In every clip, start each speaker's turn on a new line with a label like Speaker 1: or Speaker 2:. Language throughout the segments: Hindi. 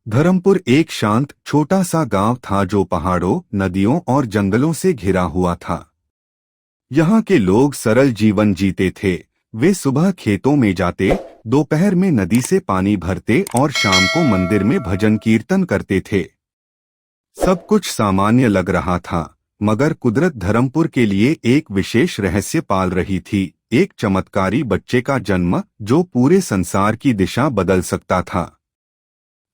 Speaker 1: धर्मपुर एक शांत छोटा सा गांव था जो पहाड़ों, नदियों और जंगलों से घिरा हुआ था। यहाँ के लोग सरल जीवन जीते थे। वे सुबह खेतों में जाते, दोपहर में नदी से पानी भरते और शाम को मंदिर में भजन कीर्तन करते थे। सब कुछ सामान्य लग रहा था, मगर कुदरत धर्मपुर के लिए एक विशेष रहस्य पाल रही थी। एक चमत्कारी बच्चे का जन्म जो पूरे संसार की दिशा बदल सकता था।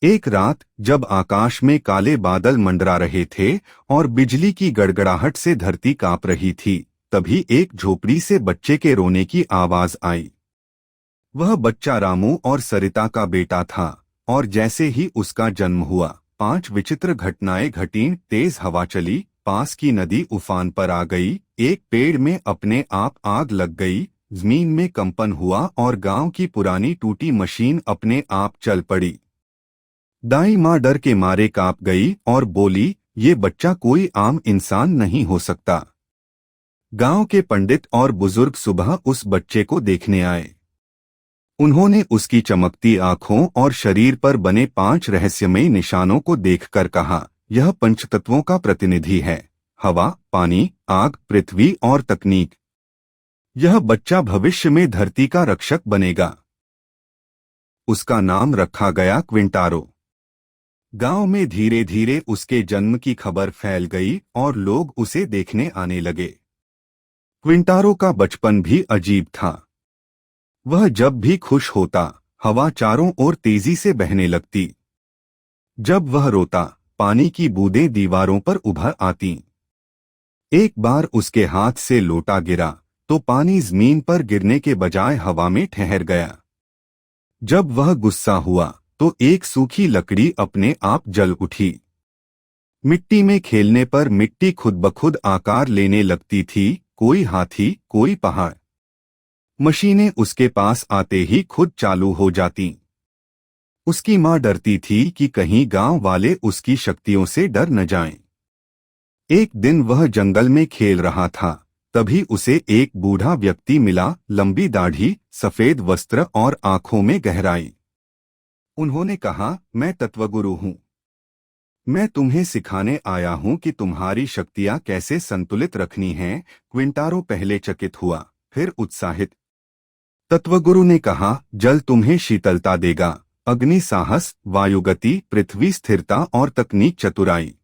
Speaker 1: एक रात जब आकाश में काले बादल मंडरा रहे थे और बिजली की गड़गड़ाहट से धरती कांप रही थी, तभी एक झोपड़ी से बच्चे के रोने की आवाज आई। वह बच्चा रामू और सरिता का बेटा था, और जैसे ही उसका जन्म हुआ, 5 विचित्र घटनाएं घटीं। तेज हवा चली, पास की नदी उफान पर आ गई, एक पेड़ में अपने आप आग लग गई, जमीन में कंपन हुआ और गांव की पुरानी टूटी मशीन अपने आप चल पड़ी। दाई माँ डर के मारे कांप गई और बोली, ये बच्चा कोई आम इंसान नहीं हो सकता। गांव के पंडित और बुजुर्ग सुबह उस बच्चे को देखने आए। उन्होंने उसकी चमकती आंखों और शरीर पर बने 5 रहस्यमयी निशानों को देखकर कहा, यह पंचतत्वों का प्रतिनिधि है: हवा, पानी, आग, पृथ्वी और तकनीक। यह बच्चा भविष्य में धरती का रक्षक बनेगा। उसका नाम रखा गया क्विंटारो। गांव में धीरे धीरे उसके जन्म की खबर फैल गई और लोग उसे देखने आने लगे। क्विंटारो का बचपन भी अजीब था। वह जब भी खुश होता, हवा चारों ओर तेजी से बहने लगती। जब वह रोता, पानी की बूंदें दीवारों पर उभर आतीं। एक बार उसके हाथ से लोटा गिरा तो पानी जमीन पर गिरने के बजाय हवा में ठहर गया। जब वह गुस्सा हुआ तो एक सूखी लकड़ी अपने आप जल उठी। मिट्टी में खेलने पर मिट्टी खुद ब खुद आकार लेने लगती थी, कोई हाथी, कोई पहाड़। मशीनें उसके पास आते ही खुद चालू हो जातीं। उसकी माँ डरती थी कि कहीं गांव वाले उसकी शक्तियों से डर न जाएं। एक दिन वह जंगल में खेल रहा था, तभी उसे एक बूढ़ा व्यक्ति मिला, लंबी दाढ़ी, सफेद वस्त्र और आंखों में गहराई। उन्होंने कहा, मैं तत्वगुरु हूँ। मैं तुम्हें सिखाने आया हूँ कि तुम्हारी शक्तियाँ कैसे संतुलित रखनी हैं। क्विंटारो पहले चकित हुआ, फिर उत्साहित। तत्वगुरु ने कहा, जल तुम्हें शीतलता देगा, अग्नि साहस, वायुगति, पृथ्वी स्थिरता और तकनीक चतुराई।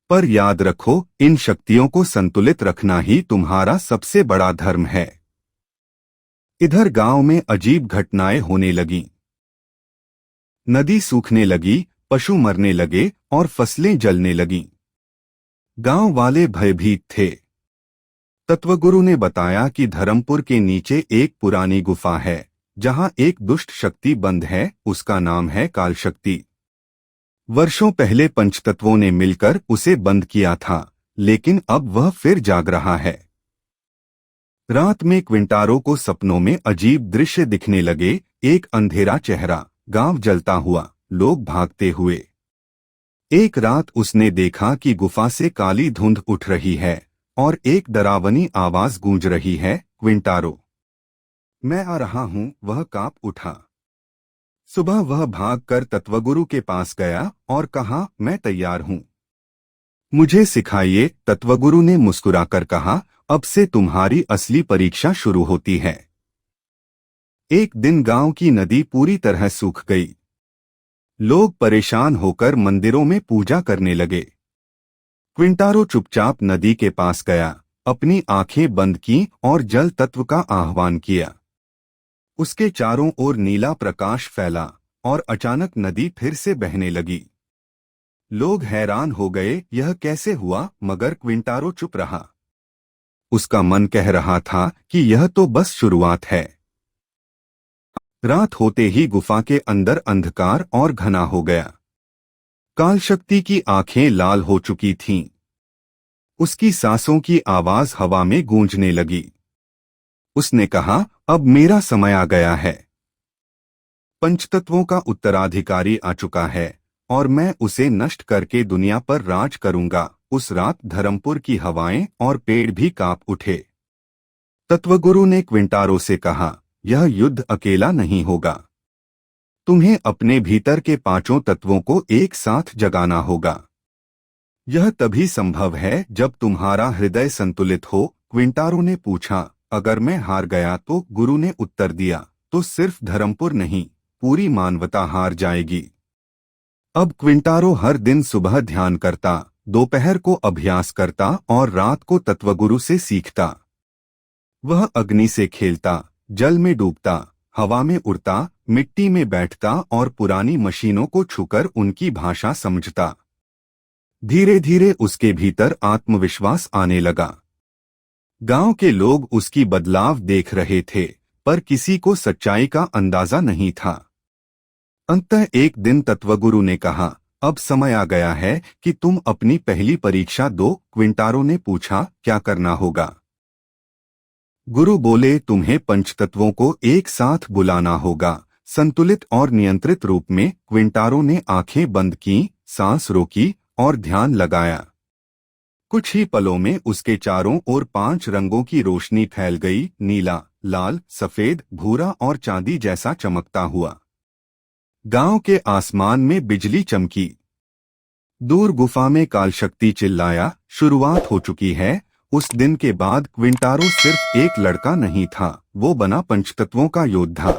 Speaker 1: पर याद रखो, इन शक्तियों को संतुलित रखना ही तुम्हारा सबसे बड़ा धर्म है। इधर गांव में अजीब घटनाएं होने लगीं। नदी सूखने लगी, पशु मरने लगे और फसलें जलने लगीं। गांव वाले भयभीत थे। तत्वगुरु ने बताया कि धर्मपुर के नीचे एक पुरानी गुफा है, जहां एक दुष्ट शक्ति बंद है। उसका नाम है काल शक्ति। वर्षों पहले पंचतत्वों ने मिलकर उसे बंद किया था, लेकिन अब वह फिर जाग रहा है। रात में क्विंटारो को सपनों में अजीब दृश्य दिखने लगे। एक अंधेरा चेहरा, गांव जलता हुआ, लोग भागते हुए। एक रात उसने देखा कि गुफा से काली धुंध उठ रही है और एक डरावनी आवाज गूंज रही है, क्विंटारो, मैं आ रहा हूं। वह कांप उठा। सुबह वह भागकर तत्वगुरु के पास गया और कहा, मैं तैयार हूं, मुझे सिखाइए। तत्वगुरु ने मुस्कुराकर कहा, अब से तुम्हारी असली परीक्षा शुरू होती है। एक दिन गांव की नदी पूरी तरह सूख गई। लोग परेशान होकर मंदिरों में पूजा करने लगे। क्विंटारो चुपचाप नदी के पास गया, अपनी आंखें बंद की और जल तत्व का आह्वान किया। उसके चारों ओर नीला प्रकाश फैला और अचानक नदी फिर से बहने लगी। लोग हैरान हो गए, यह कैसे हुआ? मगर क्विंटारो चुप रहा। उसका मन कह रहा था कि यह तो बस शुरुआत है। रात होते ही गुफा के अंदर अंधकार और घना हो गया। काल शक्ति की आंखें लाल हो चुकी थीं। उसकी सांसों की आवाज हवा में गूंजने लगी। उसने कहा, अब मेरा समय आ गया है। पंचतत्वों का उत्तराधिकारी आ चुका है और मैं उसे नष्ट करके दुनिया पर राज करूंगा। उस रात धर्मपुर की हवाएं और पेड़ भी कांप उठे। तत्वगुरु ने क्विंटारो से कहा, यह युद्ध अकेला नहीं होगा। तुम्हें अपने भीतर के पांचों तत्वों को एक साथ जगाना होगा। यह तभी संभव है जब तुम्हारा हृदय संतुलित हो। क्विंटारो ने पूछा, अगर मैं हार गया तो? गुरु ने उत्तर दिया, तो सिर्फ धर्मपुर नहीं, पूरी मानवता हार जाएगी। अब क्विंटारो हर दिन सुबह ध्यान करता, दोपहर को अभ्यास करता और रात को तत्वगुरु से सीखता। वह अग्नि से खेलता, जल में डूबता, हवा में उड़ता, मिट्टी में बैठता और पुरानी मशीनों को छूकर उनकी भाषा समझता। धीरे धीरे उसके भीतर आत्मविश्वास आने लगा। गांव के लोग उसकी बदलाव देख रहे थे, पर किसी को सच्चाई का अंदाजा नहीं था। अंततः एक दिन तत्वगुरु ने कहा, अब समय आ गया है कि तुम अपनी पहली परीक्षा दो। क्विंटारो ने पूछा, क्या करना होगा? गुरु बोले, तुम्हें पंचतत्वों को एक साथ बुलाना होगा, संतुलित और नियंत्रित रूप में। क्विंटारो ने आंखें बंद की, सांस रोकी और ध्यान लगाया। कुछ ही पलों में उसके चारों ओर 5 रंगों की रोशनी फैल गई, नीला, लाल, सफेद, भूरा और चांदी जैसा चमकता हुआ। गांव के आसमान में बिजली चमकी। दूर गुफा में कालशक्ति चिल्लाया, शुरुआत हो चुकी है। उस दिन के बाद क्विंटारो सिर्फ एक लड़का नहीं था, वो बना पंचतत्वों का योद्धा।